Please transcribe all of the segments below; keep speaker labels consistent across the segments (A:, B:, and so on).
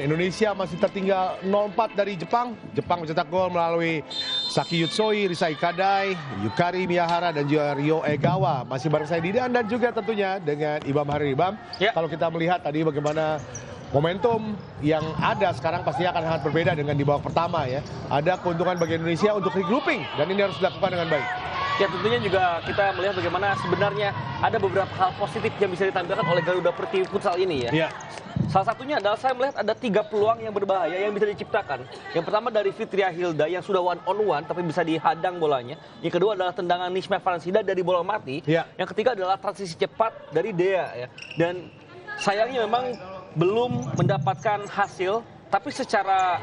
A: Indonesia masih tertinggal 0-4 dari Jepang. Jepang mencetak gol melalui Saki Yutsoi, Risai Kadai, Yukari Miyahara, dan juga Ryo Egawa. Masih bareng saya Didan dan juga tentunya dengan Ibam Hari. Ibam, kalau kita melihat tadi bagaimana momentum yang ada sekarang pastinya akan sangat berbeda dengan di babak pertama ya. Ada keuntungan bagi Indonesia untuk regrouping dan ini harus dilakukan dengan baik.
B: Ya tentunya juga kita melihat bagaimana sebenarnya ada beberapa hal positif yang bisa ditampilkan oleh Garuda Pertiwi Futsal ini ya. Salah satunya adalah saya melihat ada 3 peluang yang berbahaya yang bisa diciptakan. Yang pertama dari Fitria Hilda yang sudah one on one tapi bisa dihadang bolanya. Yang kedua adalah tendangan Nishma Faransida dari bola mati. Yang ketiga adalah transisi cepat dari Dea ya. Dan sayangnya memang belum mendapatkan hasil, tapi secara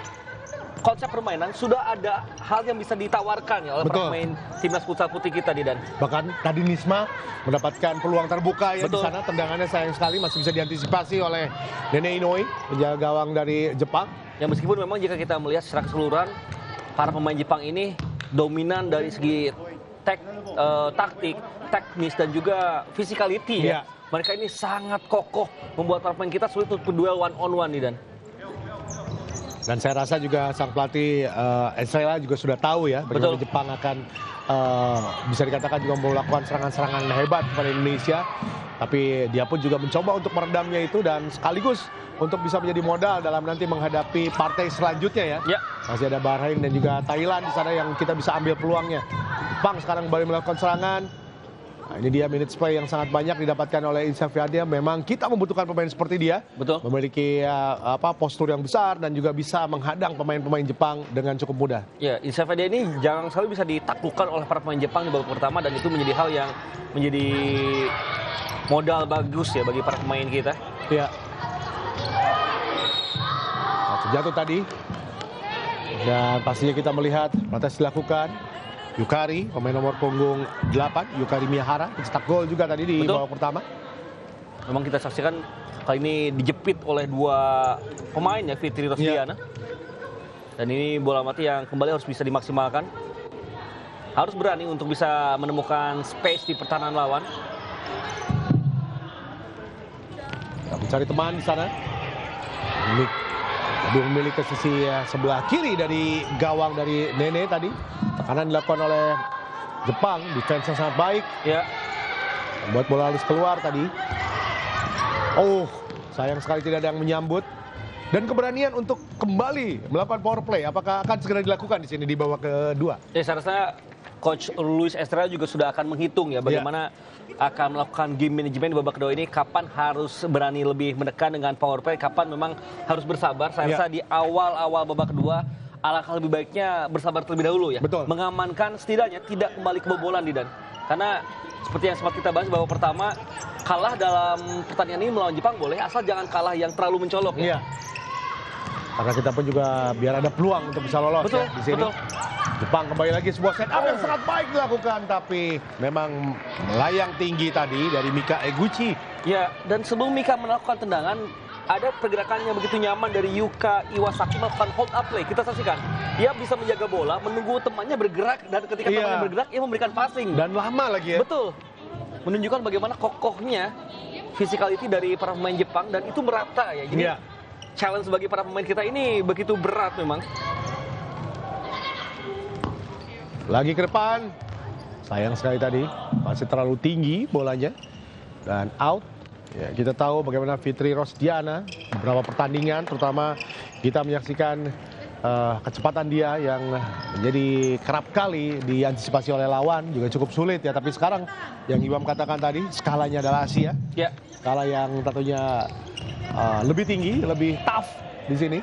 B: konsep permainan sudah ada hal yang bisa ditawarkan ya oleh para pemain timnas futsal putih kita Dan.
A: Bahkan tadi Nisma mendapatkan peluang terbuka ya di sana, tendangannya sayang sekali masih bisa diantisipasi oleh Nene Inoue, penjaga gawang dari Jepang.
B: Ya meskipun memang jika kita melihat secara keseluruhan para pemain Jepang ini dominan dari segi taktik, teknis dan juga physicality ya. Mereka ini sangat kokoh membuat para pemain kita sulit untuk berduel one on one nih Dan.
A: Dan saya rasa juga sang pelatih Estrella juga sudah tahu ya bagaimana Jepang akan bisa dikatakan juga melakukan serangan-serangan hebat kepada Indonesia. Tapi dia pun juga mencoba untuk meredamnya itu dan sekaligus untuk bisa menjadi modal dalam nanti menghadapi partai selanjutnya ya. Masih ada Bahrain dan juga Thailand di sana yang kita bisa ambil peluangnya. Jepang sekarang kembali melakukan serangan. Nah, ini dia minutes play yang sangat banyak didapatkan oleh Insan Fiadia. Memang kita membutuhkan pemain seperti dia. Memiliki postur yang besar dan juga bisa menghadang pemain-pemain Jepang dengan cukup mudah. Ya,
B: Insan Fiadia ini jarang sekali bisa ditaklukkan oleh para pemain Jepang di babak pertama dan itu menjadi hal yang menjadi modal bagus ya bagi para pemain kita.
A: Iya. Nah, terjatuh tadi. Dan pastinya kita melihat protes dilakukan. Yukari, pemain nomor punggung 8, Yukari Miyahara, mencetak gol juga tadi di babak pertama.
B: Memang kita saksikan kali ini dijepit oleh 2 pemain ya, Fitri Rosdiana. Dan ini bola mati yang kembali harus bisa dimaksimalkan. Harus berani untuk bisa menemukan space di pertahanan lawan.
A: Kita mencari teman di sana. Lebih memilih ke sisi sebelah kiri dari gawang dari Nene tadi. Tekanan dilakukan oleh Jepang, defense yang sangat baik. Membuat bola halus keluar tadi. Oh, sayang sekali tidak ada yang menyambut. Dan keberanian untuk kembali melakukan power play, apakah akan segera dilakukan di sini di babak kedua?
B: Ya, saya rasa Coach Luis Estrella juga sudah akan menghitung ya bagaimana akan melakukan game management di babak kedua ini, kapan harus berani lebih menekan dengan power play, kapan memang harus bersabar. Saya rasa di awal-awal babak kedua alangkah lebih baiknya bersabar terlebih dahulu ya. Mengamankan setidaknya tidak kembali kebobolan Dan. Karena seperti yang sempat kita bahas babak pertama, kalah dalam pertandingan ini melawan Jepang boleh, asal jangan kalah yang terlalu mencolok ya.
A: Karena kita pun juga biar ada peluang untuk bisa lolos ya di sini. Jepang kembali lagi sebuah set up yang sangat baik dilakukan, tapi memang melayang tinggi tadi dari Mika Eguchi.
B: Ya, dan sebelum Mika melakukan tendangan, ada pergerakan yang begitu nyaman dari Yuka Iwasaki melakukan hold up play. Kita saksikan, dia bisa menjaga bola, menunggu temannya bergerak, dan ketika temannya bergerak, ia memberikan passing.
A: Dan lama lagi ya.
B: Betul. Menunjukkan bagaimana kokohnya physicality dari para pemain Jepang, dan itu merata ya. Jadi challenge bagi para pemain kita ini begitu berat memang.
A: Lagi ke depan, sayang sekali tadi, masih terlalu tinggi bolanya, dan out. Ya, kita tahu bagaimana Fitri Rosdiana, beberapa pertandingan, terutama kita menyaksikan kecepatan dia yang menjadi kerap kali diantisipasi oleh lawan, juga cukup sulit ya. Tapi sekarang yang Ibam katakan tadi, skalanya adalah Asia, skala yang tentunya lebih tinggi, lebih tough di sini.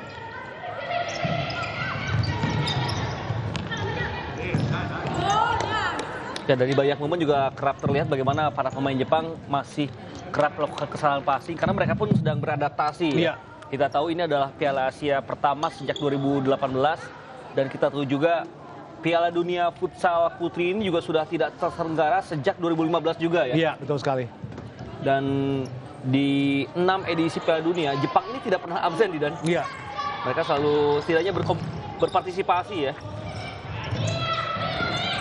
B: Ya, dari banyak momen juga kerap terlihat bagaimana para pemain Jepang masih kerap melakukan kesalahan passing karena mereka pun sedang beradaptasi. Kita tahu ini adalah Piala Asia pertama sejak 2018 dan kita tahu juga Piala Dunia Futsal Putri ini juga sudah tidak terselenggara sejak 2015 juga ya.
A: Iya, betul sekali.
B: Dan di 6 edisi Piala Dunia, Jepang ini tidak pernah absen Dan. Mereka selalu setidaknya berpartisipasi ya.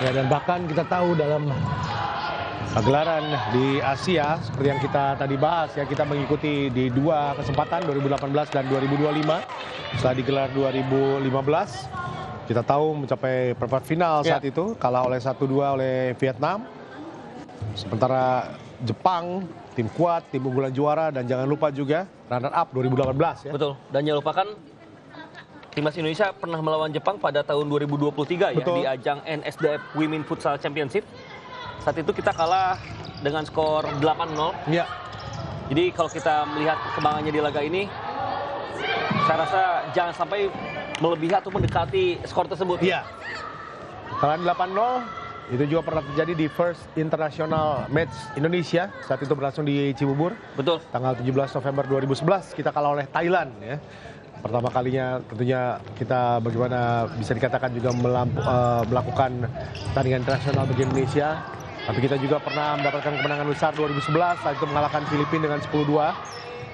A: Ya, dan bahkan kita tahu dalam Pagelaran di Asia seperti yang kita tadi bahas ya, kita mengikuti di 2 kesempatan 2018 dan 2025. Setelah digelar 2015, kita tahu mencapai perempat final saat itu, kalah oleh 1-2 oleh Vietnam. Sementara Jepang, tim kuat, tim unggulan juara, dan jangan lupa juga runner up 2018 ya.
B: Betul, dan jangan lupakan Timnas Indonesia pernah melawan Jepang pada tahun 2023 ya, di ajang NSDF Women Futsal Championship. Saat itu kita kalah dengan skor 8-0.
A: Iya.
B: Jadi kalau kita melihat perkembangannya di laga ini, saya rasa jangan sampai melebihi atau mendekati skor tersebut.
A: Iya. Kekalahan 8-0 itu juga pernah terjadi di First International Match Indonesia. Saat itu berlangsung di Cibubur.
B: Betul.
A: Tanggal 17 November 2011 kita kalah oleh Thailand ya. Pertama kalinya tentunya kita bagaimana bisa dikatakan juga melakukan pertandingan internasional bagi Indonesia. Tapi kita juga pernah mendapatkan kemenangan besar 2011, saat itu mengalahkan Filipina dengan 10-2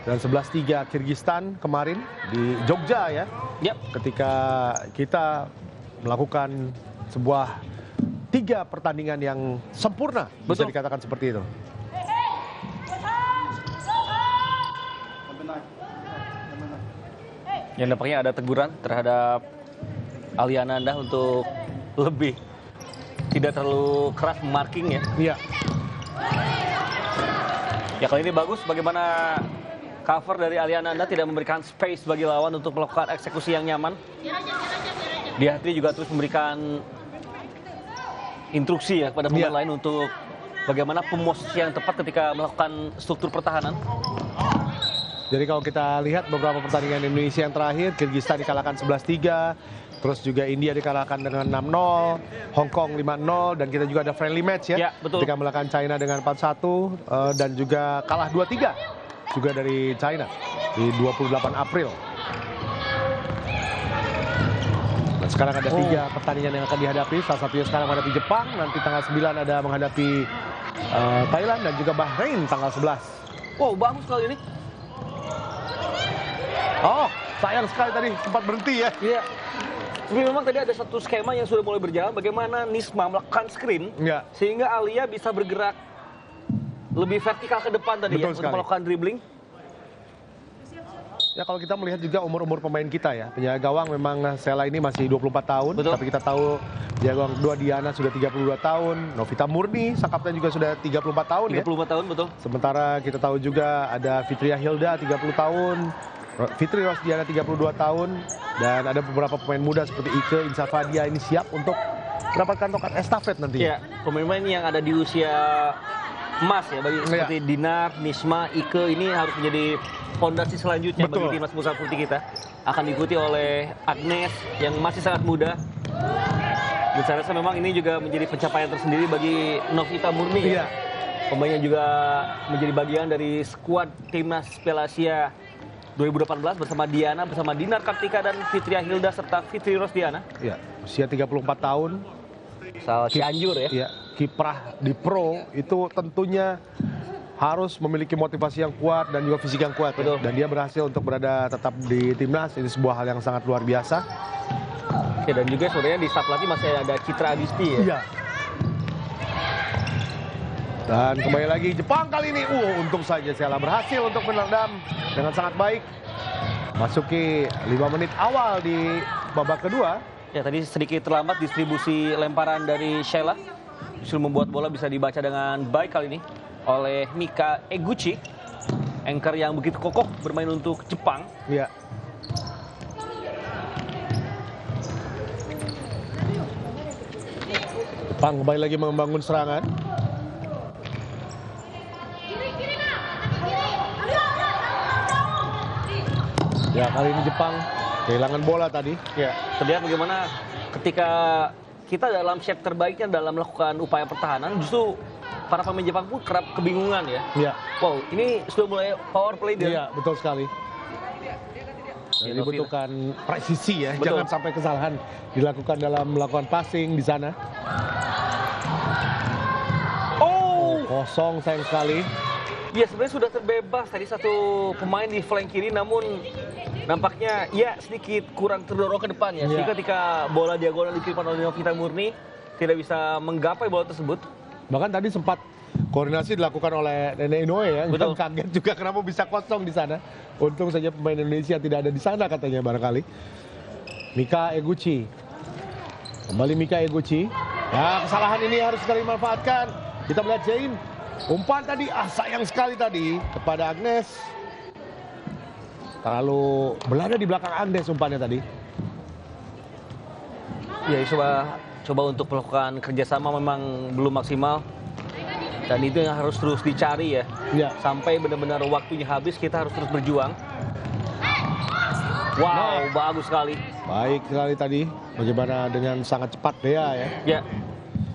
A: dan 11-3 Kyrgyzstan kemarin di Jogja ya. Ketika kita melakukan sebuah 3 pertandingan yang sempurna, bisa dikatakan seperti itu.
B: Yang nampaknya ada teguran terhadap Alia Ananda untuk lebih tidak terlalu keras marking ya.
A: Iya.
B: Ya kali ini bagus bagaimana cover dari Alia Ananda tidak memberikan space bagi lawan untuk melakukan eksekusi yang nyaman. Dihatri juga terus memberikan instruksi ya kepada pemain lain untuk bagaimana pemosisi yang tepat ketika melakukan struktur pertahanan.
A: Jadi kalau kita lihat beberapa pertandingan Indonesia yang terakhir, Kyrgyzstan dikalahkan 11-3, terus juga India dikalahkan dengan 6-0, Hong Kong 5-0, dan kita juga ada friendly match ya, ketika mengalahkan China dengan 4-1, dan juga kalah 2-3 juga dari China di 28 April. Dan sekarang ada 3 pertandingan yang akan dihadapi, salah satunya sekarang menghadapi Jepang, nanti tanggal 9 ada menghadapi Thailand dan juga Bahrain tanggal 11.
B: Wow, bagus kali ini.
A: Oh, sayang sekali tadi sempat berhenti ya.
B: Iya. Tapi memang tadi ada satu skema yang sudah mulai berjalan, bagaimana Nisma melakukan screen sehingga Alia bisa bergerak lebih vertikal ke depan tadi ya, untuk melakukan dribbling.
A: Ya kalau kita melihat juga umur-umur pemain kita ya, penjaga gawang memang Sela ini masih 24 tahun, tapi kita tahu penjaga gawang kedua Diana sudah 32 tahun, Novita Murni sang kapten juga sudah 34 tahun
B: 34 tahun, betul.
A: Sementara kita tahu juga ada Fitria Hilda 30 tahun, Fitri Rosdiana 32 tahun, dan ada beberapa pemain muda seperti Ike, Insa Fadia ini siap untuk mendapatkan tongkat estafet nanti.
B: Iya, pemain-pemain yang ada di usia emas ya, bagi seperti Dinar, Nisma, Ike ini harus menjadi fondasi selanjutnya bagi timnas putra putih kita. Akan diikuti oleh Agnes yang masih sangat muda. Dan saya rasa memang ini juga menjadi pencapaian tersendiri bagi Novita Murni.
A: Iya.
B: Pemainnya juga menjadi bagian dari skuad timnas Piala Asia 2018 bersama Diana, bersama Dinar Kartika dan Fitria Hilda serta Fitri Rosdiana.
A: Iya, usia 34 tahun.
B: Asal Cianjur ya.
A: Iya, kiprah di pro itu tentunya harus memiliki motivasi yang kuat dan juga fisik yang kuat. Ya. Dan dia berhasil untuk berada tetap di timnas, ini sebuah hal yang sangat luar biasa.
B: Ya, dan juga sebenarnya di staf pelatih masih ada Citra Agusti ya.
A: Iya. Dan kembali lagi Jepang kali ini, untung saja Sela berhasil untuk meredam dengan sangat baik. Masuki 5 menit awal di babak kedua.
B: Ya, tadi sedikit terlambat distribusi lemparan dari Sheila. Justru membuat bola bisa dibaca dengan baik kali ini oleh Mika Eguchi. Anchor yang begitu kokoh bermain untuk Jepang.
A: Iya. Jepang kembali lagi membangun serangan. Ya, kali ini Jepang kehilangan bola tadi.
B: Ya, terlihat bagaimana ketika kita dalam shape terbaiknya dalam melakukan upaya pertahanan, justru para pemain Jepang pun kerap kebingungan ya.
A: Iya.
B: Wow, ini sudah mulai power play dia.
A: Iya, betul sekali. Dan dibutuhkan presisi ya, jangan sampai kesalahan dilakukan dalam melakukan passing di sana. Kosong, sayang sekali.
B: Ya, sebenarnya sudah terbebas tadi satu pemain di flank kiri, namun nampaknya ya sedikit kurang terdorong ke depan ya. Sehingga ketika bola diagonal dikirimkan oleh Novita Murni tidak bisa menggapai bola tersebut.
A: Bahkan tadi sempat koordinasi dilakukan oleh Nenek Inoue ya.
B: Betul.
A: Yang kaget juga kenapa bisa kosong di sana. Untung saja pemain Indonesia tidak ada di sana katanya barangkali. Mika Eguchi. Kembali Mika Eguchi. Ya, kesalahan ini harus sekali dimanfaatkan. Kita melihat Jain. Umpan tadi, sayang sekali tadi kepada Agnes. Terlalu berada di belakang Agnes umpannya tadi.
B: Ya, coba untuk melakukan kerjasama memang belum maksimal. Dan itu yang harus terus dicari ya.
A: Ya.
B: Sampai benar-benar waktunya habis, kita harus terus berjuang. Wow, bagus sekali.
A: Baik sekali tadi. Bagaimana dengan sangat cepat Dea ya.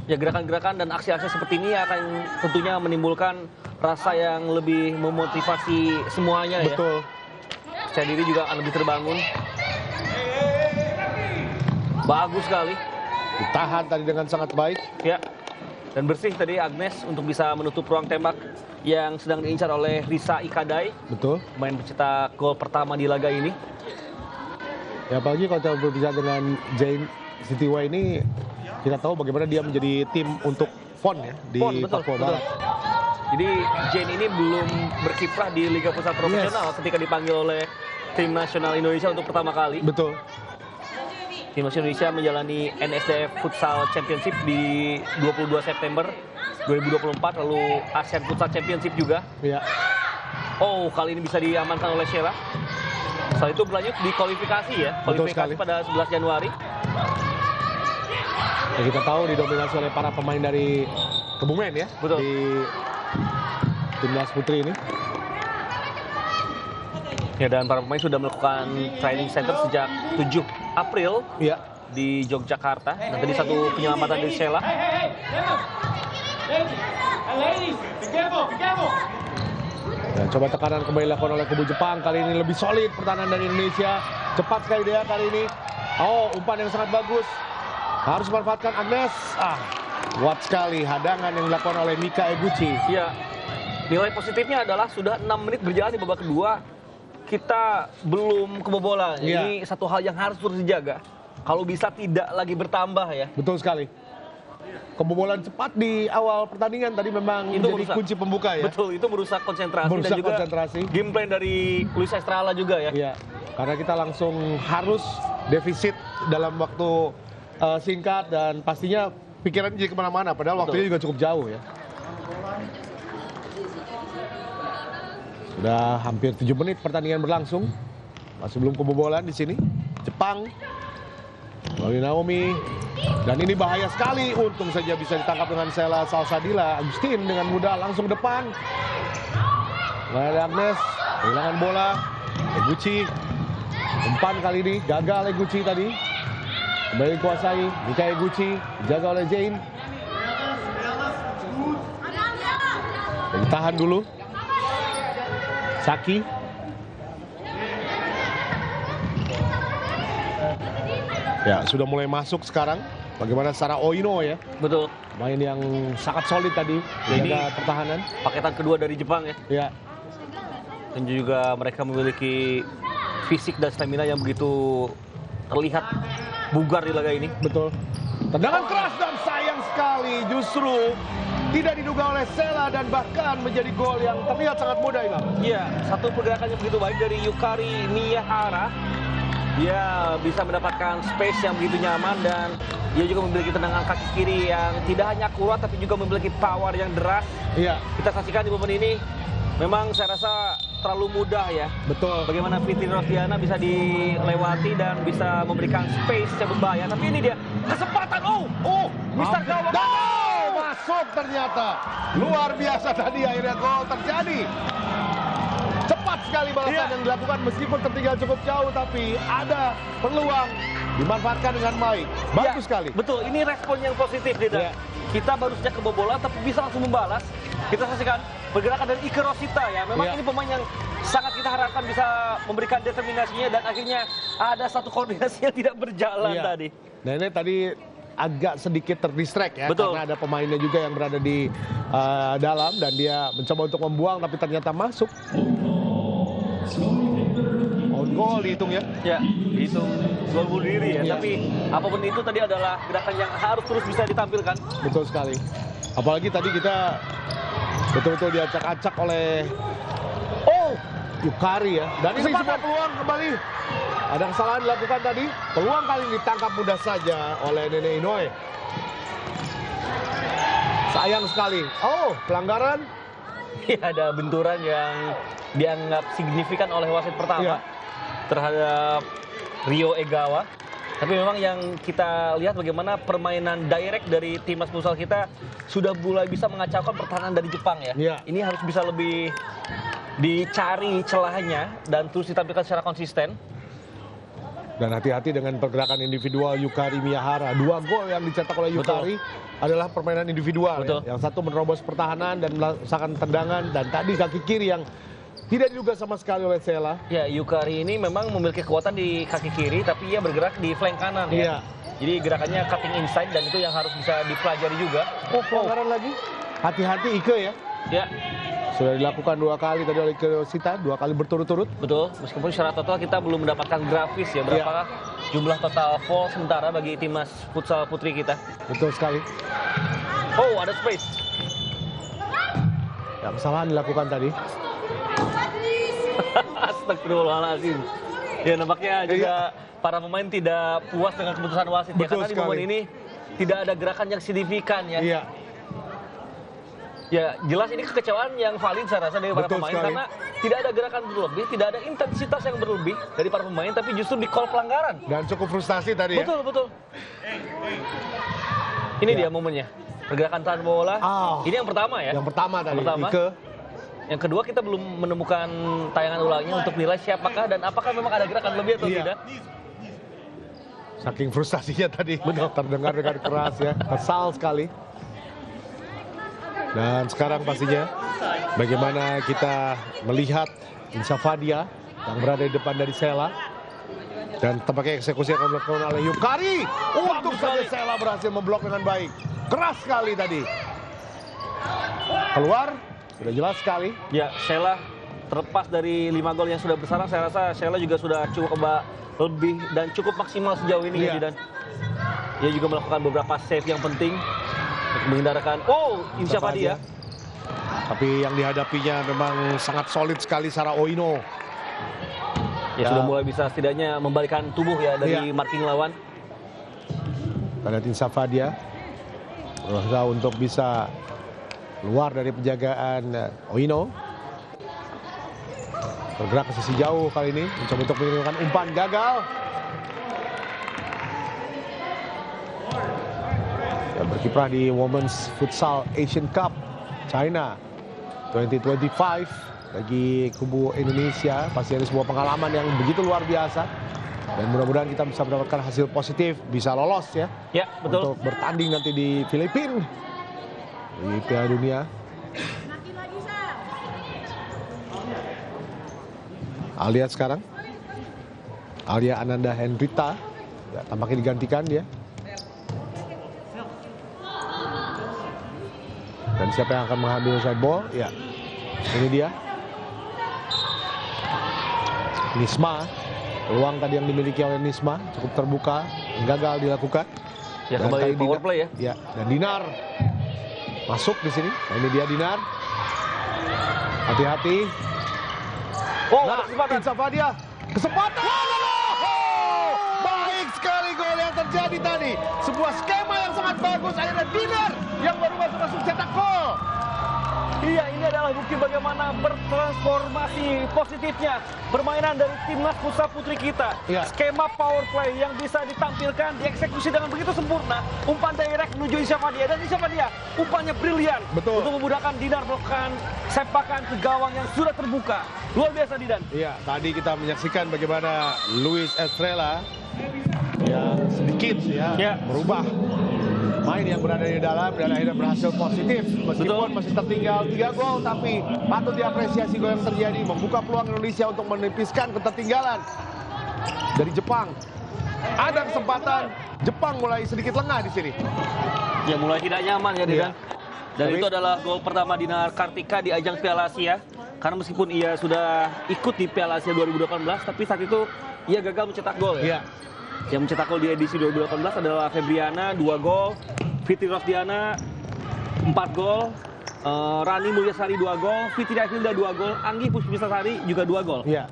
B: Ya, gerakan-gerakan dan aksi-aksi seperti ini akan tentunya menimbulkan rasa yang lebih memotivasi semuanya ya.
A: Betul.
B: Percaya diri juga akan lebih terbangun. Bagus sekali.
A: Ditahan tadi dengan sangat baik.
B: Ya. Dan bersih tadi Agnes untuk bisa menutup ruang tembak yang sedang diincar oleh Risa Ikadai.
A: Betul.
B: Pemain pencetak gol pertama di laga ini.
A: Ya apalagi kalau kita berbicara dengan Jain Sitiwa ini, kita tahu bagaimana dia menjadi tim untuk PON ya di Papua Barat.
B: Jadi Jain ini belum berkiprah di Liga Pusat Profesional ketika dipanggil oleh tim nasional Indonesia untuk pertama kali.
A: Betul.
B: Tim nasional Indonesia menjalani NSDF Futsal Championship di 22 September 2024, lalu ASEAN Futsal Championship juga.
A: Ya.
B: Oh, kali ini bisa diamankan oleh Sheila. Setelah itu berlanjut di kualifikasi ya. Kualifikasi pada 11 Januari.
A: Ya, kita tahu didominasi oleh para pemain dari Kebumen ya.
B: Betul.
A: Di timnas putri ini.
B: Ya, dan para pemain sudah melakukan training center sejak 7 April
A: Ya.
B: di Yogyakarta. Dan tadi satu penyelamatan dari Sheila.
A: Dan coba tekanan kembali dilakukan oleh kubu Jepang. Kali ini lebih solid pertahanan dari Indonesia. Cepat sekali dia kali ini. Oh, umpan yang sangat bagus. Harus memanfaatkan Agnes. Kuat sekali hadangan yang dilakukan oleh Mika Eguchi.
B: Ya, nilai positifnya adalah sudah 6 menit berjalan di babak kedua. Kita belum kebobolan.
A: Ya.
B: Ini satu hal yang harus terus dijaga. Kalau bisa tidak lagi bertambah ya.
A: Betul sekali. Kebobolan cepat di awal pertandingan tadi memang
B: Itu
A: menjadi
B: merusak.
A: kunci pembuka ya.
B: Betul, itu merusak konsentrasi
A: Merusak
B: dan juga
A: konsentrasi.
B: game plan dari Luis Estrala juga ya.
A: Iya, karena kita langsung harus defisit dalam waktu singkat dan pastinya pikiran jadi kemana-mana. Padahal waktunya juga cukup jauh ya. Sudah hampir 7 menit pertandingan berlangsung. Masih belum kebobolan di sini. Jepang melalui Naomi. Dan ini bahaya sekali. Untung saja bisa ditangkap dengan Sheila Salsadila. Agustin dengan mudah langsung depan. Ada Agnes. Kehilangan bola. Eguchi. Umpan kali ini. Gagal Eguchi tadi. Kembali dikuasai. Mika Eguchi. Dijaga oleh Jain. Ditahan dulu. Saki. Ya, sudah mulai masuk sekarang. Bagaimana Sarah Oino ya.
B: Betul.
A: Main yang sangat solid tadi. Menjaga pertahanan.
B: Paketan kedua dari Jepang ya.
A: Ya.
B: Dan juga mereka memiliki fisik dan stamina yang begitu terlihat bugar di laga ini.
A: Betul. Tendangan keras dan sayang sekali. Justru tidak diduga oleh Sheila dan bahkan menjadi gol yang terlihat sangat mudah ini.
B: Iya, satu pergerakan yang begitu baik dari Yukari Miyahara. Dia bisa mendapatkan space yang begitu nyaman dan dia juga memiliki tendangan kaki kiri yang tidak hanya akurat tapi juga memiliki power yang deras.
A: Iya.
B: Kita saksikan di momen ini, memang saya rasa terlalu mudah ya.
A: Betul.
B: Bagaimana Fitri Rosdiana bisa dilewati dan bisa memberikan space yang berbahaya. Tapi ini dia kesempatan. Mister gawang.
A: Masuk ternyata. Luar biasa tadi akhirnya gol terjadi. Cepat sekali balasan yang dilakukan meskipun tertinggal cukup jauh tapi ada peluang dimanfaatkan dengan baik. Bagus sekali.
B: Betul, ini respon yang positif Dida. Kita baru saja kebobolan tapi bisa langsung membalas. Kita saksikan pergerakan dari Ike Rosita ya. Memang ini pemain yang sangat kita harapkan bisa memberikan determinasinya dan akhirnya ada satu koordinasi yang tidak berjalan tadi.
A: Nah ini tadi agak sedikit terdistract ya.
B: Betul.
A: Karena ada pemainnya juga yang berada di dalam dan dia mencoba untuk membuang tapi ternyata masuk. On goal dihitung ya.
B: Ya, dihitung gol bunuh diri ya. Tapi apapun itu tadi adalah gerakan yang harus terus bisa ditampilkan.
A: Betul sekali. Apalagi tadi kita betul-betul diacak-acak oleh Yukari ya. Dan ini semua peluang kembali. Ada kesalahan dilakukan tadi. Peluang kali ini ditangkap mudah saja oleh Nene Inoue. Sayang sekali. Pelanggaran.
B: Ya, ada benturan yang dianggap signifikan oleh wasit pertama terhadap Ryo Egawa. Tapi memang yang kita lihat bagaimana permainan direct dari timnas futsal kita sudah mulai bisa mengacaukan pertahanan dari Jepang ya. Ini harus bisa lebih dicari celahnya dan terus ditampilkan secara konsisten.
A: Dan hati-hati dengan pergerakan individual Yukari Miyahara. 2 gol yang dicetak oleh Yukari adalah permainan individual. Ya. Yang satu menerobos pertahanan dan melaksanakan tendangan. Dan tadi kaki kiri yang tidak diduga sama sekali oleh Sela.
B: Ya, Yukari ini memang memiliki kekuatan di kaki kiri, tapi ia bergerak di flank kanan ya. Jadi gerakannya cutting inside dan itu yang harus bisa dipelajari juga.
A: Pelanggaran lagi. Hati-hati Ike ya.
B: Ya.
A: Sudah dilakukan 2 kali tadi oleh Kirosita, 2 kali berturut-turut.
B: Betul, meskipun secara total kita belum mendapatkan grafis ya, berapa jumlah total fall sementara bagi timnas futsal putri kita.
A: Betul sekali.
B: Ada space.
A: Ya, kesalahan dilakukan tadi.
B: Astagfirullahaladzim. Ya, nampaknya juga para pemain tidak puas dengan keputusan wasit. Ya, karena di momen ini tidak ada gerakan yang signifikan ya.
A: Iya.
B: Ya, jelas ini kekecewaan yang valid saya rasa dari para pemain karena tidak ada gerakan berlebih, tidak ada intensitas yang berlebih dari para pemain, tapi justru di call pelanggaran.
A: Dan cukup frustasi tadi ya.
B: Betul. Ini dia momennya. Pergerakan tahan bola. Ini yang pertama ya.
A: Yang pertama tadi. Ike.
B: Yang kedua kita belum menemukan tayangan ulangnya untuk nilai siapakah dan apakah memang ada gerakan lebih atau tidak.
A: Saking frustasinya tadi. Terdengar dengan keras ya. Kesal sekali. Dan sekarang pastinya bagaimana kita melihat Insa Fadia yang berada di depan dari Sela. Dan tampaknya eksekusi akan dilakukan oleh Yukari. Untuk saja Sela berhasil memblok dengan baik. Keras sekali tadi. Keluar, sudah jelas sekali.
B: Ya, Sela terlepas dari 5 gol yang sudah bersarang, saya rasa Sela juga sudah cukup lebih dan cukup maksimal sejauh ini ya, dan dia juga melakukan beberapa save yang penting untuk menghindarkan Insa Fadia.
A: Tapi yang dihadapinya memang sangat solid sekali Sara Oino.
B: Ya, sudah mulai bisa setidaknya membalikkan tubuh ya dari marking lawan.
A: Pada Insa Fadia berusaha untuk bisa keluar dari penjagaan Oino. Bergerak ke sisi jauh kali ini, mencoba untuk mengirimkan umpan, gagal. Ya, berkiprah di Women's Futsal Asian Cup China 2025 bagi kubu Indonesia. Pasti ini sebuah pengalaman yang begitu luar biasa. Dan mudah-mudahan kita bisa mendapatkan hasil positif, bisa lolos ya.
B: Ya, betul.
A: Untuk bertanding nanti di Filipina di Piala Dunia. Alia sekarang. Alia Ananda Hendrita. Ya, tampaknya digantikan dia. Dan siapa yang akan mengambil side ball? Ya, ini dia. Nisma. Peluang tadi yang dimiliki oleh Nisma cukup terbuka, gagal dilakukan.
B: Ya, kembali power play ya.
A: Ya, dan Dinar masuk di sini. Nah, ini dia Dinar. Hati-hati.
B: Ada kesempatan.
A: Insa Fadia. Kesempatan. Baik sekali gol yang terjadi tadi. Sebuah skema yang sangat bagus. Akhirnya Dinar yang baru masuk cetak gol.
B: Iya, ini adalah bukti bagaimana bertransformasi positifnya permainan dari timnas futsal putri kita. Skema power play yang bisa ditampilkan, dieksekusi dengan begitu sempurna. Umpan direct menuju Insa Fadia, dan Insa Fadia umpannya brilian.
A: Betul.
B: Untuk memudahkan Dinar melakukan sepakan ke gawang yang sudah terbuka. Luar biasa, Didan.
A: Iya, tadi kita menyaksikan bagaimana Luis Estrella yang sedikit berubah main yang berada di dalam dan akhirnya berhasil positif. Meskipun masih tertinggal 3 gol, tapi patut diapresiasi gol yang terjadi. Membuka peluang Indonesia untuk menipiskan ketertinggalan dari Jepang. Ada kesempatan, Jepang mulai sedikit lengah di sini.
B: Ya, mulai tidak nyaman ya, Didan. Dan itu adalah gol pertama Dinar Kartika di ajang Piala Asia. Karena meskipun ia sudah ikut di Piala Asia 2018, tapi saat itu ia gagal mencetak gol ya. Yang mencetak gol di edisi 2018 adalah Febriana, 2 gol. Fitri Rosdiana 4 gol, Rani Mulyasari 2 gol, Fitri Akhilda 2 gol, Anggi Puspitasari juga 2 gol.
A: Iya.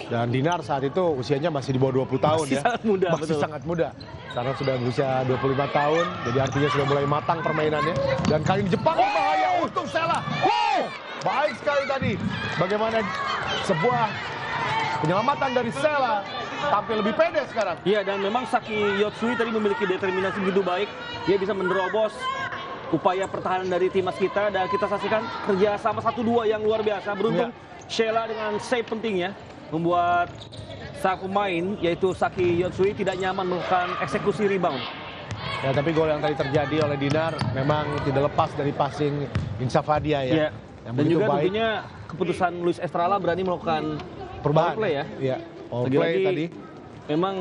A: Dan Dinar saat itu usianya masih di bawah 20 tahun
B: masih
A: ya.
B: Sangat muda,
A: masih
B: betul.
A: sangat muda. Karena sudah berusia 25 tahun, jadi artinya sudah mulai matang permainannya. Dan kali ini Jepang berbahaya untuk Sela. Wow, baik sekali tadi. Bagaimana sebuah penyelamatan dari Sela tampil lebih pede sekarang.
B: Iya, dan memang Saki Yotsui tadi memiliki determinasi begitu baik. Dia bisa menerobos upaya pertahanan dari timnas kita, dan kita saksikan kerja sama 1-2 yang luar biasa. Beruntung Sheila dengan save pentingnya membuat sang pemain yaitu Saki Yotsui tidak nyaman melakukan eksekusi rebound.
A: Ya, tapi gol yang tadi terjadi oleh Dinar memang tidak lepas dari passing Insafadia ya. Yang
B: Dan juga
A: baik.
B: tentunya keputusan Luis Estrala berani melakukan
A: Perubahan
B: power play ya.
A: Iya, power play
B: Lagi-lagi
A: tadi.
B: memang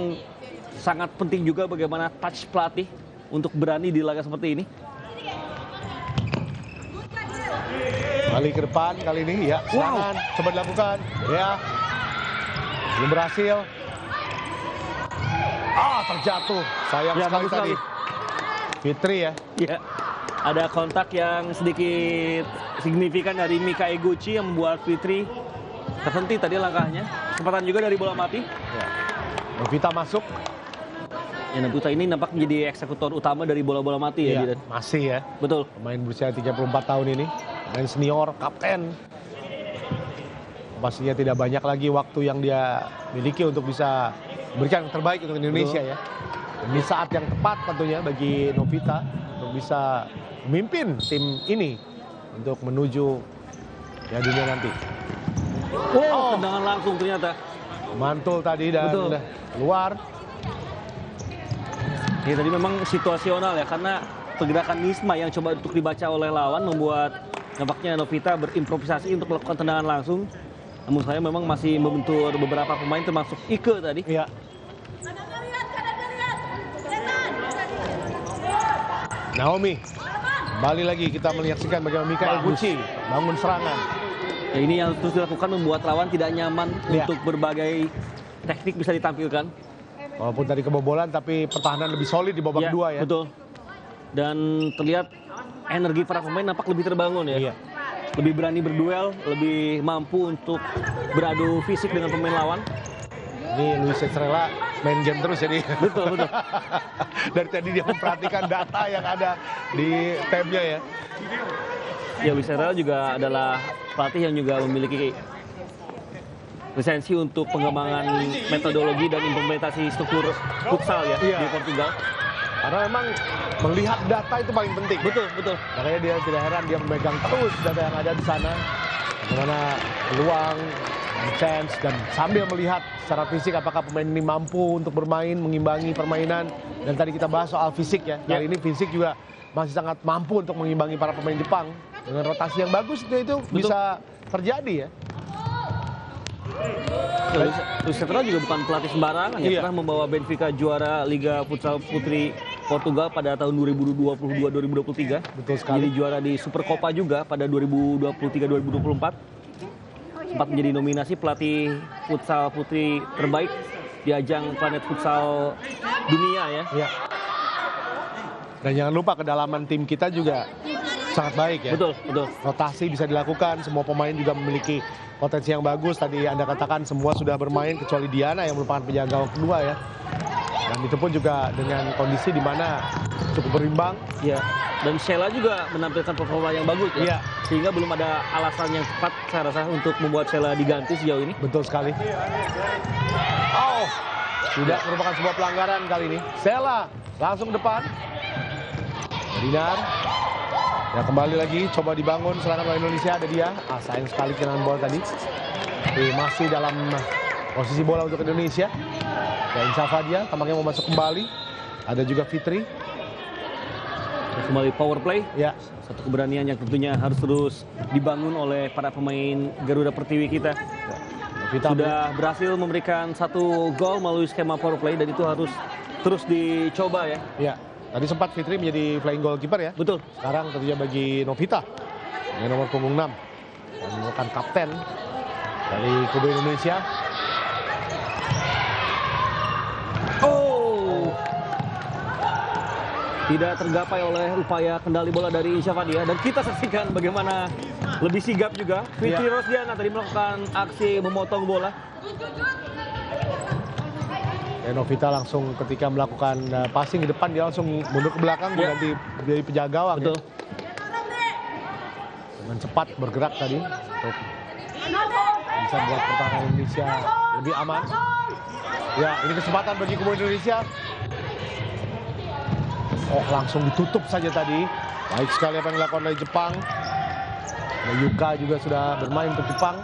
B: sangat penting juga bagaimana touch pelatih untuk berani di laga seperti ini.
A: Balik ke depan kali ini, ya serangan coba dilakukan, ya belum berhasil. Terjatuh, sayang
B: Ya,
A: sekali
B: bagus
A: tadi.
B: sekali.
A: Fitri ya,
B: Ya, ada kontak yang sedikit signifikan dari Mika Eguchi yang membuat Fitri terhenti tadi langkahnya. Kesempatan juga dari bola mati.
A: ya. Novita masuk,
B: Ya, Novita ini nampak menjadi eksekutor utama dari bola-bola mati ya.
A: ya,
B: Didan.
A: masih ya.
B: Betul.
A: Pemain berusia 34 tahun ini, pemain senior, kapten. Pastinya tidak banyak lagi waktu yang dia miliki untuk bisa berikan yang terbaik untuk Indonesia ya. Di saat yang tepat tentunya bagi Novita untuk bisa memimpin tim ini untuk menuju ya dunia nanti.
B: Tendangan langsung ternyata.
A: Mantul tadi dan
B: Betul.
A: keluar.
B: Ya, tadi memang situasional ya, karena pergerakan Nisma yang coba untuk dibaca oleh lawan membuat nampaknya Novita berimprovisasi untuk melakukan tendangan langsung. Namun saya memang masih membentur beberapa pemain termasuk Ike tadi.
A: Iya. Naomi, kembali lagi kita menyaksikan bagaimana Mika Eguchi bangun serangan.
B: Ya, ini yang terus dilakukan membuat lawan tidak nyaman
A: Ya.
B: untuk berbagai teknik bisa ditampilkan.
A: Walaupun tadi kebobolan tapi pertahanan lebih solid di babak kedua ya.
B: Betul. Dan terlihat energi para pemain nampak lebih terbangun ya.
A: Iya.
B: Lebih berani berduel, lebih mampu untuk beradu fisik dengan pemain lawan.
A: Ini Luis Estrella main game terus jadi.
B: Betul, betul.
A: Dari tadi dia memperhatikan data yang ada di tabnya ya.
B: Ya, Luis Estrella juga adalah pelatih yang juga memiliki lisensi untuk pengembangan metodologi dan implementasi struktur futsal ya di Portugal.
A: Karena memang melihat data itu paling penting.
B: Betul, betul.
A: Makanya dia tidak heran dia memegang terus data yang ada di sana. Bagaimana peluang, chance, dan sambil melihat secara fisik apakah pemain ini mampu untuk bermain, mengimbangi permainan. Dan tadi kita bahas soal fisik ya. Kali ini fisik juga masih sangat mampu untuk mengimbangi para pemain Jepang. Dengan rotasi yang bagus itu bisa terjadi ya.
B: Luis Estrella juga bukan pelatih sembarangan ya. Pernah membawa Benfica juara Liga Futsal Putri Portugal pada tahun 2022-2023.
A: Betul sekali.
B: Jadi juara di Supercopa juga pada 2023-2024. Sempat menjadi nominasi pelatih futsal putri terbaik di ajang Planet Futsal Dunia ya.
A: Iya. Dan jangan lupa kedalaman tim kita juga sangat baik ya.
B: Betul, betul.
A: Rotasi bisa dilakukan, semua pemain juga memiliki potensi yang bagus. Tadi Anda katakan semua sudah bermain kecuali Diana yang merupakan penjaga gawang kedua ya. Dan itu pun juga dengan kondisi di mana cukup berimbang.
B: Ya. Dan Sheila juga menampilkan performa yang bagus ya.
A: Iya.
B: Sehingga belum ada alasan yang tepat saya rasa untuk membuat Sheila diganti sejauh ini.
A: Betul sekali. Tidak merupakan sebuah pelanggaran kali ini. Sela langsung ke depan. Dinar. Ya, kembali lagi coba dibangun serangan oleh Indonesia, ada dia. Sayang sekali kehilangan bola tadi. Tapi masih dalam posisi bola untuk Indonesia. Dan Insafadia tampaknya mau masuk kembali. Ada juga Fitri.
B: Kembali power play.
A: Ya,
B: Satu keberanian yang tentunya harus terus dibangun oleh para pemain Garuda Pertiwi kita.
A: kita
B: Sudah berhasil memberikan satu gol melalui skema power play dan itu harus terus dicoba ya.
A: Ya, tadi sempat Fitri menjadi flying goalkeeper ya.
B: Betul.
A: Sekarang tentunya bagi Novita dengan nomor punggung 6 dan merupakan kapten dari kubu Indonesia.
B: tidak tergapai oleh upaya kendali bola dari Syafadiyah. Dan kita saksikan bagaimana lebih sigap juga Fitri Rosdiana tadi melakukan aksi memotong bola.
A: Novita langsung ketika melakukan passing di depan dia langsung mundur ke belakang berganti jadi penjaga gawang.
B: Betul.
A: Dengan cepat bergerak tadi untuk bisa buat pertahanan Indonesia lebih aman. Ya, ini kesempatan bagi kubu Indonesia. Oh, langsung ditutup saja tadi. Baik sekali apa yang dilakukan oleh Jepang. Nah, Yuka juga sudah bermain untuk Jepang.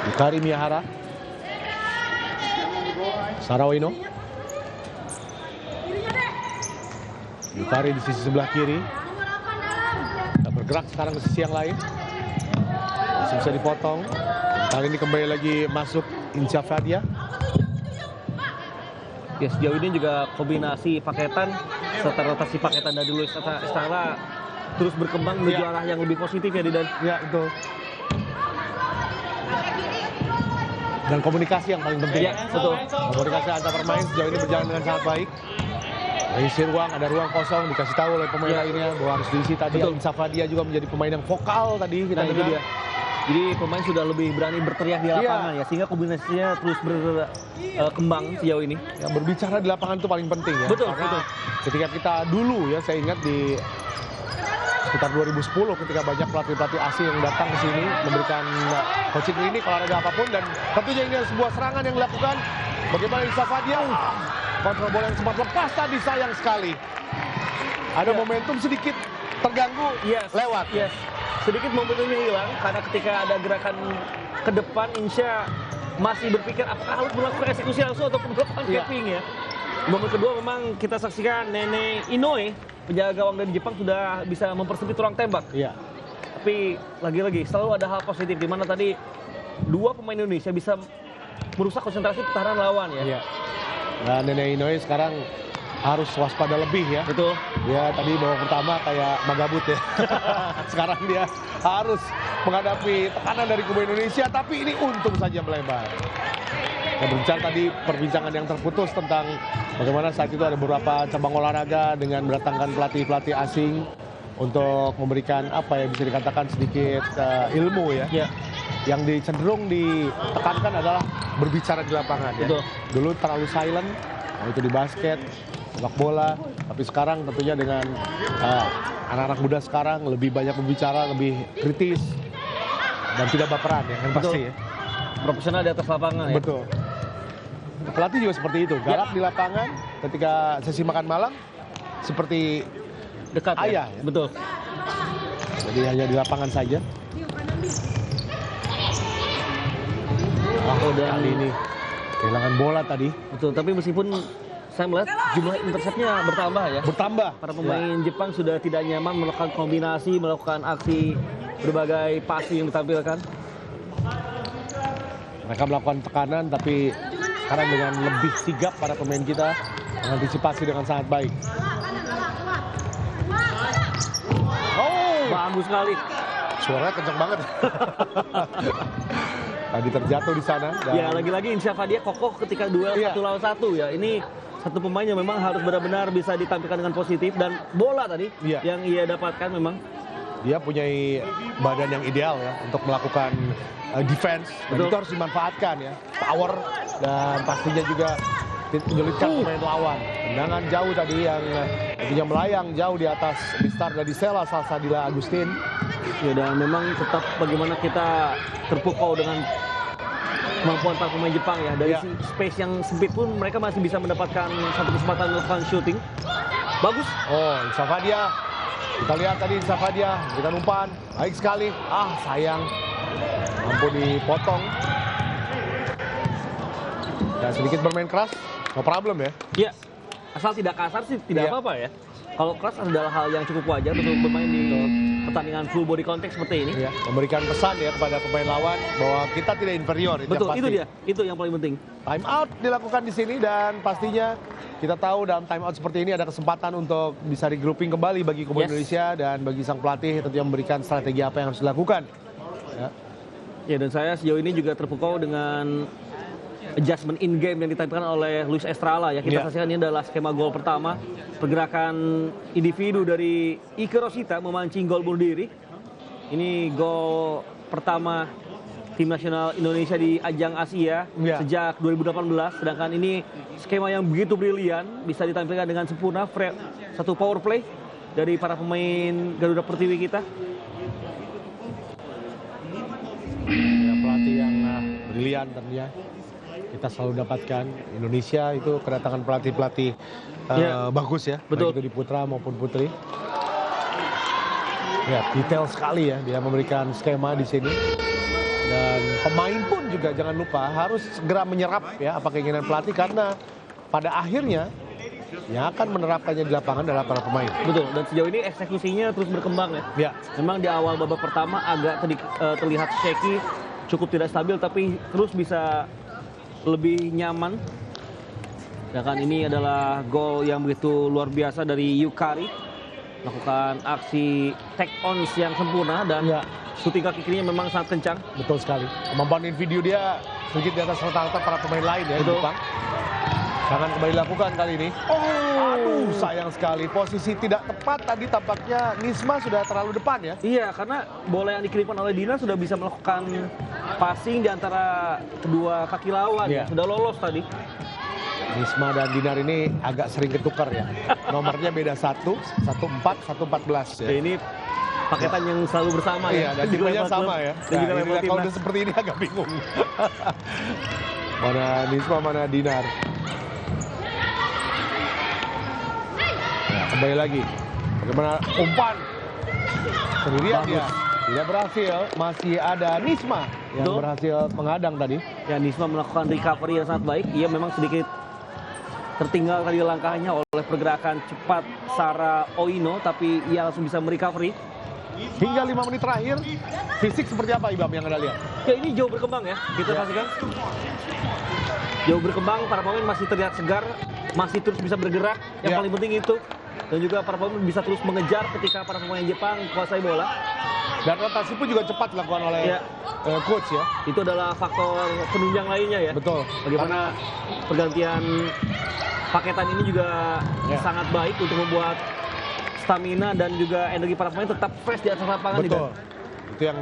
A: Yukari Miyahara. Sarawino. Yukari di sisi sebelah kiri. Kita bergerak sekarang ke sisi yang lain. Masih bisa dipotong. Kali ini kembali lagi masuk Syafadiyah.
B: Ya, sejauh ini juga kombinasi paketan serta rotasi paketan dari Luis Estala terus berkembang menuju arah yang lebih positif ya, Didan.
A: Ya, betul. Dan komunikasi yang paling penting.
B: Ya, betul.
A: Komunikasi antar pemain sejauh ini berjalan dengan sangat baik. Isi ruang, ada ruang kosong, dikasih tahu oleh pemain lainnya bahwa harus diisi tadi. Syafadiyah juga menjadi pemain yang vokal tadi kita
B: itu dia. Jadi pemain sudah lebih berani berteriak di lapangan ya, sehingga kombinasinya terus berkembang sejauh ini.
A: Yang berbicara di lapangan itu paling penting ya.
B: Betul,
A: karena
B: betul.
A: Ketika kita dulu ya, saya ingat di sekitar 2010 ketika banyak pelatih-pelatih asing yang datang ke sini memberikan coaching klinik olahraga apapun, dan tentunya ini adalah sebuah serangan yang dilakukan. Bagaimana Syafadiyah kontrol bola yang sempat lepas tadi, sayang sekali. Ada momentum sedikit terganggu, lewat.
B: Yes. Sedikit momentumnya hilang karena ketika ada gerakan ke depan, Insya masih berpikir apakah harus melakukan eksekusi langsung atau melakukan tapping ya. Momen kedua memang kita saksikan Nene Inoue, penjaga gawang dari Jepang, sudah bisa mempersempit ruang tembak.
A: Iya.
B: Tapi lagi-lagi selalu ada hal positif di mana tadi dua pemain Indonesia bisa merusak konsentrasi pertahanan lawan ya.
A: Iya. Nah, Nene Inoue sekarang harus waspada lebih ya.
B: Betul.
A: Dia tadi babak pertama kayak Magabut ya. Sekarang dia harus menghadapi tekanan dari kubu Indonesia, tapi ini untung saja melebar. Kita berbicara tadi perbincangan yang terputus tentang bagaimana saat itu ada beberapa cabang olahraga dengan mendatangkan pelatih-pelatih asing untuk memberikan apa ya, bisa dikatakan sedikit ilmu ya. Yang cenderung ditekankan adalah berbicara di lapangan ya.
B: Betul.
A: Dulu terlalu silent, itu di basket, sepak bola, tapi sekarang tentunya dengan anak-anak muda sekarang lebih banyak berbicara, lebih kritis dan tidak baperan ya kan. Pasti ya.
B: Profesional di atas lapangan ya.
A: Betul. Pelatih juga seperti itu, galak di lapangan, ketika sesi makan malam seperti
B: dekat
A: ayah
B: ya. Betul.
A: Jadi hanya di lapangan saja. Kali ini kehilangan bola tadi.
B: Betul, tapi meskipun saya melihat jumlah interceptnya bertambah ya.
A: Bertambah.
B: Para pemain Jepang sudah tidak nyaman melakukan kombinasi, melakukan aksi berbagai passing yang ditampilkan.
A: Mereka melakukan tekanan, tapi sekarang dengan lebih sigap para pemain kita mengantisipasi dengan sangat baik.
B: Oh, bagus sekali.
A: Suaranya kencang banget. Tadi terjatuh di sana. Dan
B: ya, lagi-lagi Syafadiyah kokoh ketika duel 1 lawan 1 ya. Ini satu pemain yang memang harus benar-benar bisa ditampilkan dengan positif, dan bola tadi yang ia dapatkan memang.
A: Dia punya badan yang ideal ya untuk melakukan defense. Dan itu harus dimanfaatkan ya. Power dan pastinya juga menyulitkan pemain lawan. Tendangan jauh tadi yang tentunya melayang jauh di atas Bistar dari Sela Salsadila Agustin.
B: Ya, dan memang tetap bagaimana kita terpukau dengan kemampuan para pemain Jepang ya. Dari space yang sempit pun mereka masih bisa mendapatkan satu kesempatan melakukan shooting. Bagus.
A: Oh, Syafadiyah. Kita lihat tadi Syafadiyah berikan umpan. Baik sekali. Sayang. Mampu dipotong. Dan sedikit bermain keras. No problem ya.
B: Iya. Asal tidak kasar sih tidak apa-apa ya. Kalau keras adalah hal yang cukup wajar untuk bermain di pertandingan full body contact seperti ini.
A: Ya, memberikan pesan ya kepada pemain lawan bahwa kita tidak inferior.
B: Betul, itu dia. Itu yang paling penting.
A: Time out dilakukan di sini, dan pastinya kita tahu dalam time out seperti ini ada kesempatan untuk bisa regrouping kembali bagi kubu Indonesia, dan bagi sang pelatih tentunya memberikan strategi apa yang harus dilakukan.
B: Ya, dan saya sejauh ini juga terpukau dengan adjustment in game yang ditampilkan oleh Luis Estrala ya. Kita saksikan ini adalah skema gol pertama. Pergerakan individu dari Iker Rosita memancing gol bunuh diri. Ini gol pertama tim nasional Indonesia di ajang Asia sejak 2018. Sedangkan ini skema yang begitu brilian bisa ditampilkan dengan sempurna. Satu power play dari para pemain Garuda Pertiwi kita.
A: Ya, pelatih yang brilian tentunya. Kita selalu dapatkan Indonesia itu kedatangan pelatih-pelatih bagus ya,
B: betul.
A: baik itu di putra maupun putri. Ya, detail sekali ya dia memberikan skema di sini. Dan pemain pun juga jangan lupa harus segera menyerap ya apa keinginan pelatih karena pada akhirnya yang akan menerapkannya di lapangan adalah para pemain.
B: Betul, dan sejauh ini eksekusinya terus berkembang ya.
A: Ya.
B: Memang di awal babak pertama agak terlihat shaky, cukup tidak stabil tapi terus bisa lebih nyaman. Sedangkan ini adalah gol yang begitu luar biasa dari Yukari. Melakukan aksi take on yang sempurna dan shooting kaki kirinya memang sangat kencang.
A: Betul sekali. Kemampuan individu dia sedikit di atas rata-rata para pemain lain ya.
B: Betul.
A: Jepang. Jangan kembali dilakukan kali ini. Aduh, sayang sekali. Posisi tidak tepat tadi tampaknya Nisma sudah terlalu depan ya.
B: Iya, karena bola yang dikirimkan oleh Dinar sudah bisa melakukan passing di antara kedua kaki lawan. Sudah lolos tadi.
A: Nisma dan Dinar ini agak sering ketukar ya. Nomornya beda 1, 14, 114 ya.
B: Ini paketan yang selalu bersama ya.
A: Dan tipenya sama ya.
B: Dan
A: nah, kalau udah seperti ini agak bingung. Mana Nisma, mana Dinar. Nah, kembali lagi. Bagaimana umpan. Sendirian dia. Tidak berhasil. Masih ada Nisma yang berhasil menghadang tadi.
B: Ya, Nisma melakukan recovery yang sangat baik. Ia memang sedikit tertinggal tadi langkahnya oleh pergerakan cepat Sarah Oino, tapi ia langsung bisa merecovery.
A: Hingga 5 menit terakhir, fisik seperti apa Ibam yang Anda lihat?
B: Ya, ini jauh berkembang ya, kita saksikan. Jauh berkembang, para pemain masih terlihat segar, masih terus bisa bergerak, yang paling penting itu. Dan juga para pemain bisa terus mengejar ketika para pemain Jepang kuasai bola.
A: Dan rotasi pun juga cepat dilakukan oleh coach ya.
B: Itu adalah faktor penunjang lainnya ya.
A: Betul.
B: Bagaimana pergantian paketan ini juga sangat baik untuk membuat stamina dan juga energi para pemain tetap fresh di atas lapangan.
A: Betul. Itu yang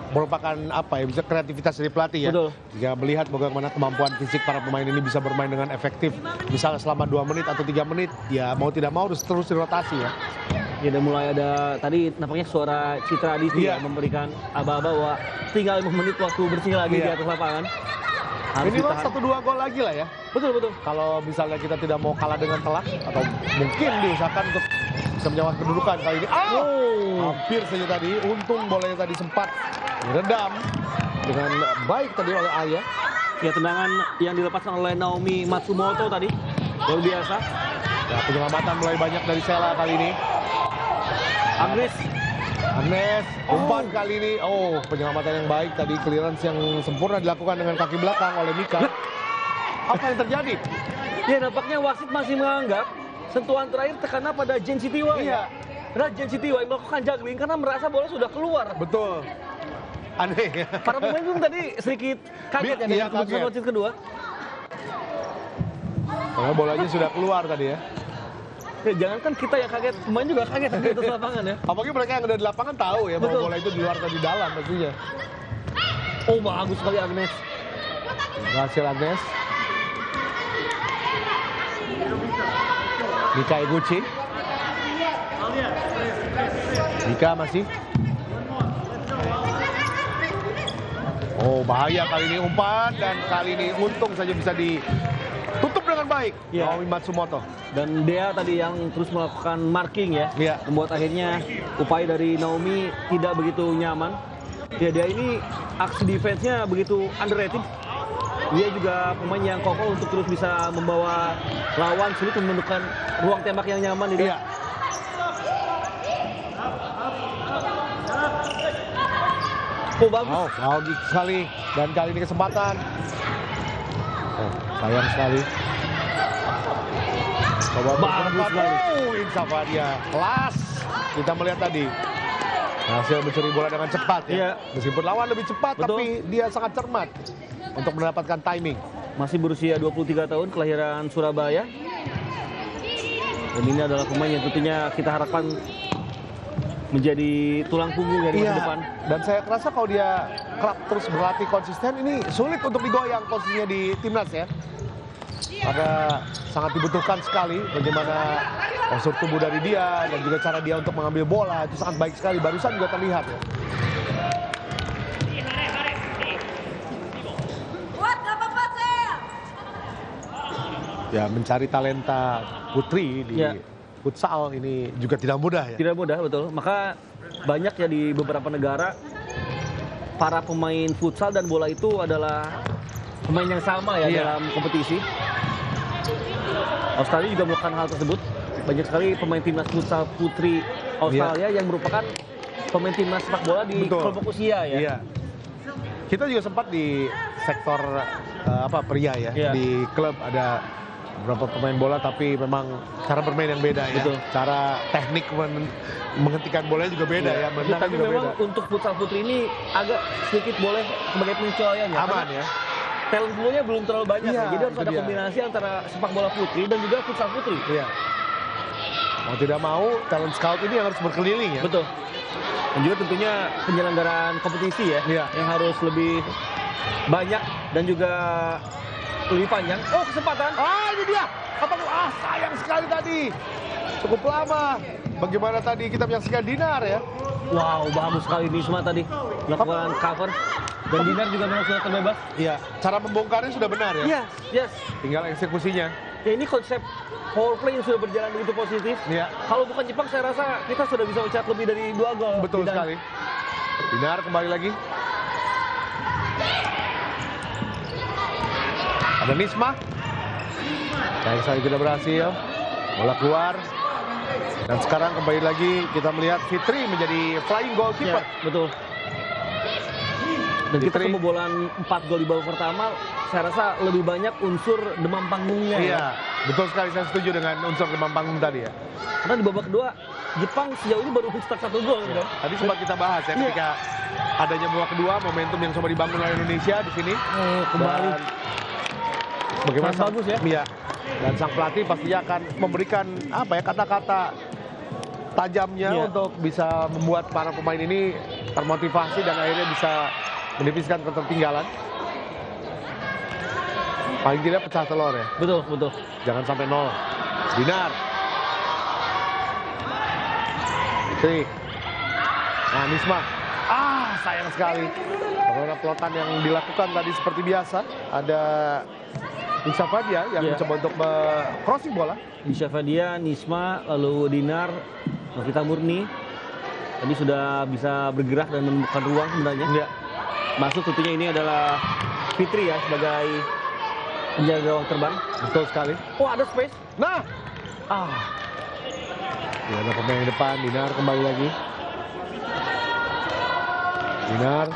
A: merupakan apa ya, bisa kreativitas dari pelatih ya.
B: Betul.
A: Jika melihat bagaimana kemampuan fisik para pemain ini bisa bermain dengan efektif. Misalnya selama 2 menit atau 3 menit, ya mau tidak mau harus terus dirotasi ya.
B: Ya, dan mulai ada tadi nampaknya suara Citra Adisti memberikan aba-aba bahwa tinggal 5 menit waktu bersih lagi di atas lapangan.
A: Ini mah 1-2 gol lagi lah ya.
B: Betul.
A: Kalau misalnya kita tidak mau kalah dengan telak atau mungkin diusahakan untuk bisa menyamakan kedudukan kali ini. Hampir saja tadi. Untung bolanya tadi sempat diredam dengan baik tadi oleh Aya.
B: Ya, tendangan yang dilepaskan oleh Naomi Matsumoto tadi luar biasa.
A: Ya, penyelamatan mulai banyak dari Sela kali ini. Agnes, umpan kali ini. Penyelamatan yang baik tadi, clearance yang sempurna dilakukan dengan kaki belakang oleh Mika. Apa yang terjadi?
B: Ya, nampaknya wasit masih menganggap sentuhan terakhir terkena pada Jen Sitiwai.
A: Iya.
B: Karena Jen Sitiwai melakukan juggling karena merasa bola sudah keluar.
A: Betul. Aneh.
B: Para pemain pun tadi sedikit kaget ya dengan keputusan wasit kedua.
A: Karena bolanya sudah keluar tadi ya.
B: Ya, jangankan kita yang kaget, pemain juga kaget di atas lapangan ya.
A: Apalagi mereka yang ada di lapangan tahu ya bahwa bola itu di luar atau di dalam tentunya.
B: Bagus sekali Agnes.
A: Berhasil Agnes. Mika Eguchi. Mika masih. Bahaya kali ini umpan dan kali ini untung saja bisa ditutup dengan baik. Naomi Matsumoto.
B: Dan Dea tadi yang terus melakukan marking ya. Membuat akhirnya upaya dari Naomi tidak begitu nyaman. Ya, Dea ini aksi defense-nya begitu underrated. Dia juga pemain yang kokoh untuk terus bisa membawa lawan sulit menemukan ruang tembak yang nyaman. Bagus.
A: Bagus sekali. Dan kali ini kesempatan. Sayang sekali.
B: Bagus sekali.
A: Insafa dia. Kelas. Kita melihat tadi. Hasil mencuri bola dengan cepat ya. Meskipun lawan lebih cepat, tapi dia sangat cermat untuk mendapatkan timing.
B: masih berusia 23 tahun, kelahiran Surabaya. Dan ini adalah pemain yang tentunya kita harapkan menjadi tulang punggung dari masa depan.
A: Dan saya rasa kalau dia kerap terus berlatih konsisten, ini sulit untuk digoyang posisinya di timnas ya. Ada sangat dibutuhkan sekali bagaimana postur tubuh dari dia dan juga cara dia untuk mengambil bola itu sangat baik sekali. Barusan juga terlihat ya. Ya, mencari talenta putri di futsal ini juga tidak mudah ya.
B: Tidak mudah, betul. Maka banyak ya di beberapa negara para pemain futsal dan bola itu adalah pemain yang sama ya dalam kompetisi. Australia juga melakukan hal tersebut. Banyak sekali pemain timnas futsal putri Australia yang merupakan pemain timnas sepak bola di kelompok usia ya.
A: Iya. Kita juga sempat di sektor pria ya. Di klub ada beberapa pemain bola tapi memang cara bermain yang beda ya.
B: Betul.
A: Cara teknik menghentikan bola juga beda ya.
B: Tapi juga memang beda. Untuk futsal putri ini agak sedikit boleh sebagai penyesuaian ya.
A: Aman ya.
B: Talent poolnya belum terlalu banyak ya. Jadi harus ada kombinasi antara sepak bola putri dan juga futsal putri.
A: Iya. Mau tidak mau talent scout ini harus berkeliling ya.
B: Betul. Dan juga tentunya penyelenggaraan kompetisi ya. Yang harus lebih banyak dan juga lebih panjang. Oh, kesempatan.
A: Ini dia. Sayang sekali tadi. Cukup lama. Bagaimana tadi kita menyaksikan Dinar ya.
B: Wow, bagus sekali Nisma tadi melakukan cover. Dan Dinar juga memang sudah terbebas.
A: Iya. Cara membongkarnya sudah benar ya.
B: Yes.
A: Tinggal eksekusinya.
B: Ya, ini konsep power play yang sudah berjalan begitu positif.
A: Iya.
B: Kalau bukan Jepang, saya rasa kita sudah bisa mencetak lebih dari 2 gol.
A: Betul sekali. Dinar kembali lagi. Ada Nisma. Sayang sekali tidak berhasil. Bola keluar. Dan sekarang kembali lagi kita melihat Fitri menjadi flying goalkeeper.
B: Betul. Dan kita kebobolan 4 gol di babak pertama, saya rasa lebih banyak unsur demam panggungnya.
A: Iya, betul sekali, saya setuju dengan unsur demam panggung tadi ya.
B: Karena di babak kedua, Jepang sejauh ini baru mencetak 1 gol.
A: Ya. Tadi sempat kita bahas ya ketika adanya babak kedua, momentum yang coba dibangun oleh Indonesia di sini.
B: Kembali.
A: Bagaimana
B: bagus ya?
A: Iya. Dan sang pelatih pastinya akan memberikan kata-kata tajamnya untuk bisa membuat para pemain ini termotivasi dan akhirnya bisa menipiskan ketertinggalan. Paling tidak pecah telur ya.
B: Betul.
A: Jangan sampai 0. Dinar. Fitri. Nah, Nisma. Sayang sekali. Bagaimana pelotan yang dilakukan tadi seperti biasa. Ada Nisha Fadia yang mencoba untuk crossing bola.
B: Nisha Fadia, Nisma, lalu Dinar, Novita Murni. Tadi sudah bisa bergerak dan menemukan ruang sebenarnya.
A: Iya.
B: Masuk tentunya ini adalah Fitri ya sebagai penjaga gawang terbang.
A: Betul sekali.
B: Oh, ada space.
A: Nah. Ya, ada pemain yang depan. Dinar kembali lagi. Dinar.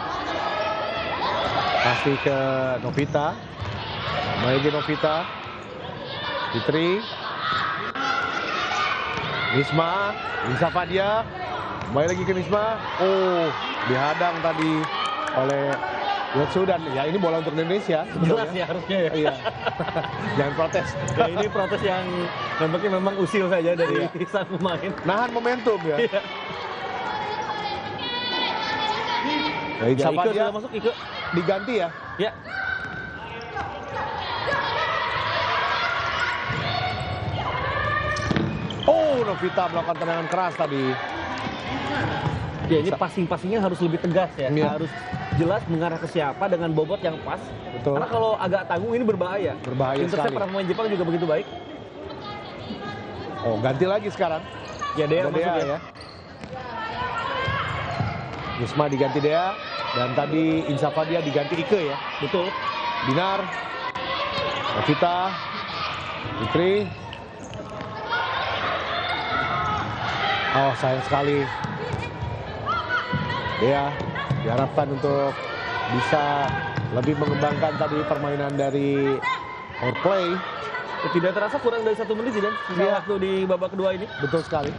A: Kasih ke Novita. Kembali lagi Novita. Fitri. Nisma. Nisha Fadia. Kembali lagi ke Nisma. Dihadang tadi oleh Yotsu dan ya ini bola untuk Indonesia.
B: Jelas ya harusnya ya.
A: Iya. Jangan protes.
B: Ya, ini protes yang nampaknya memang usil saja dari sang pemain.
A: Nahan momentum ya.
B: Iya.
A: Ike
B: sudah masuk, Ike.
A: Diganti ya.
B: Ya.
A: Novita melakukan tendangan keras tadi.
B: Ya, ini passing-passingnya harus lebih tegas ya. Harus jelas mengarah ke siapa dengan bobot yang pas.
A: Betul.
B: Karena kalau agak tanggung ini berbahaya.
A: Sekali.
B: Para pemain Jepang juga begitu baik.
A: Ganti lagi sekarang.
B: Ya, Dea masuk ya.
A: Nisma diganti Dea dan tadi Insha Fadia diganti Ike ya.
B: Betul.
A: Dinar, Novita, Fitri. Sayang sekali. Dea diharapkan untuk bisa lebih mengembangkan tadi permainan dari power play.
B: Tidak terasa kurang dari 1 menit sih, Dan. Waktu di babak kedua ini.
A: Betul sekali.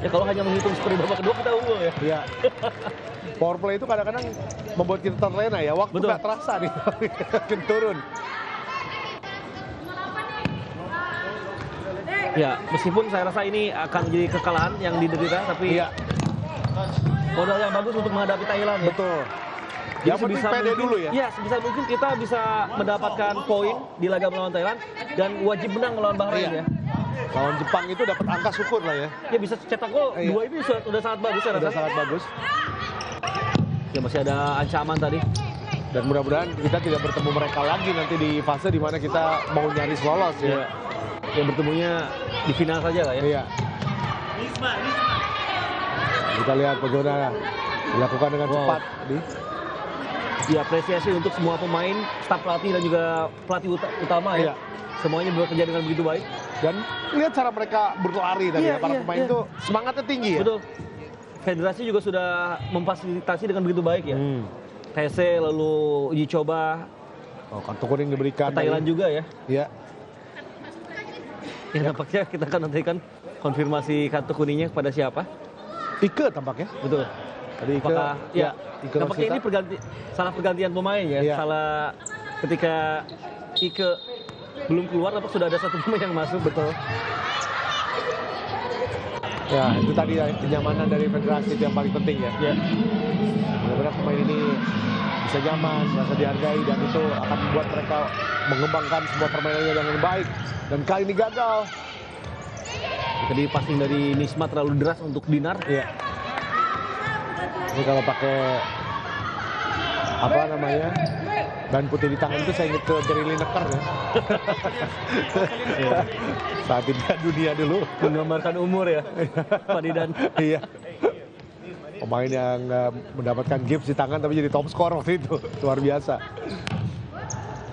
B: Ya, kalau hanya menghitung seperti babak kedua kita unggul ya.
A: Iya. Power play itu kadang-kadang membuat kita terlena ya, waktu nggak terasa nih, makin turun.
B: Ya, meskipun saya rasa ini akan menjadi kekalahan yang diderita, tapi modal yang bagus untuk menghadapi Thailand ya.
A: Betul.
B: Yang sebisa
A: pede
B: mungkin,
A: dulu ya.
B: Ya, sebisa mungkin kita bisa mendapatkan poin di laga melawan Thailand dan wajib menang melawan Bahrain ya.
A: Lawan Jepang itu dapat angka syukur lah ya.
B: Ya bisa cetak gol, 2 ini sudah sangat bagus saya rasa.
A: Sudah sangat bagus.
B: Ya masih ada ancaman tadi.
A: Dan mudah-mudahan kita tidak bertemu mereka lagi nanti di fase di mana kita mau nyaris lolos ya.
B: Yang bertemunya di final saja lah ya.
A: Iya. Kita lihat bagaimana dilakukan dengan cepat.
B: Diapresiasi untuk semua pemain, staf pelatih dan juga pelatih utama ya. Semuanya bekerja dengan begitu baik. Dan lihat cara mereka berlari tadi ya. Para pemain itu semangatnya tinggi ya. Betul. Federasi juga sudah memfasilitasi dengan begitu baik ya. TC lalu uji coba.
A: Kartu kuning diberikan.
B: Thailand juga ya.
A: Iya.
B: Ya nampaknya kita akan nantikan konfirmasi kartu kuningnya kepada siapa.
A: Ike tampaknya.
B: Betul.
A: Tadi Ike.
B: Apakah,
A: Ike
B: nampaknya ini salah pergantian pemain ya. Salah ketika Ike belum keluar, tapi sudah ada satu pemain yang masuk. Betul.
A: Ya, itu tadi ya, kenyamanan dari federasi itu yang paling penting ya. Mudah-mudahan pemain ini bisa nyaman, merasa dihargai, dan itu akan membuat mereka mengembangkan sebuah permainannya dengan baik. Dan kali ini gagal.
B: Tadi passing dari Nisma terlalu deras untuk Dinar.
A: Iya. Ini kalau pakai apa namanya ban putih di tangan itu saya ingat ke Jerry Lineker ya. Saat tidak dunia dulu.
B: Menggambarkan umur ya, Pak Didan.
A: Iya. Pemain yang mendapatkan gips di tangan tapi jadi top skor waktu itu. Luar biasa.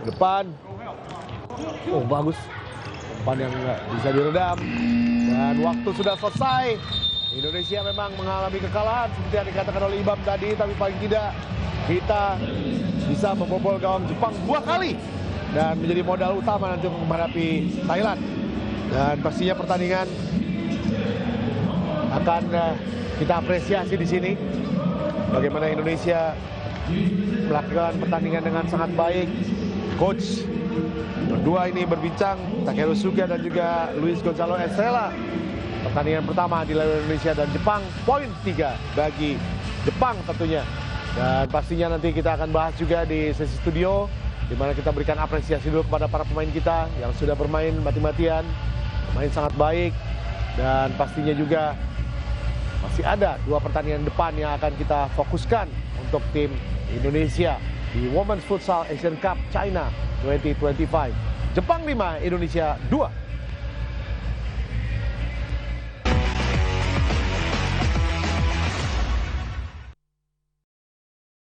A: Depan.
B: Oh bagus.
A: Depan yang bisa diredam. Dan waktu sudah selesai. Indonesia memang mengalami kekalahan seperti yang dikatakan oleh Ibam tadi. Tapi paling tidak kita bisa membobol gawang Jepang 2 kali. Dan menjadi modal utama nanti untuk menghadapi Thailand. Dan pastinya pertandingan akan kita apresiasi di sini. Bagaimana Indonesia melakukan pertandingan dengan sangat baik. Coach berdua ini berbincang, Takeru Suga dan juga Luis Gonzalo Estrella. Pertandingan pertama di lawan Indonesia dan Jepang, poin 3 bagi Jepang tentunya. Dan pastinya nanti kita akan bahas juga di sesi studio, di mana kita berikan apresiasi dulu kepada para pemain kita yang sudah bermain mati-matian, bermain sangat baik. Dan pastinya juga masih ada 2 pertandingan depan yang akan kita fokuskan untuk tim Indonesia di Women's Futsal Asian Cup China 2025. Jepang 5, Indonesia 2.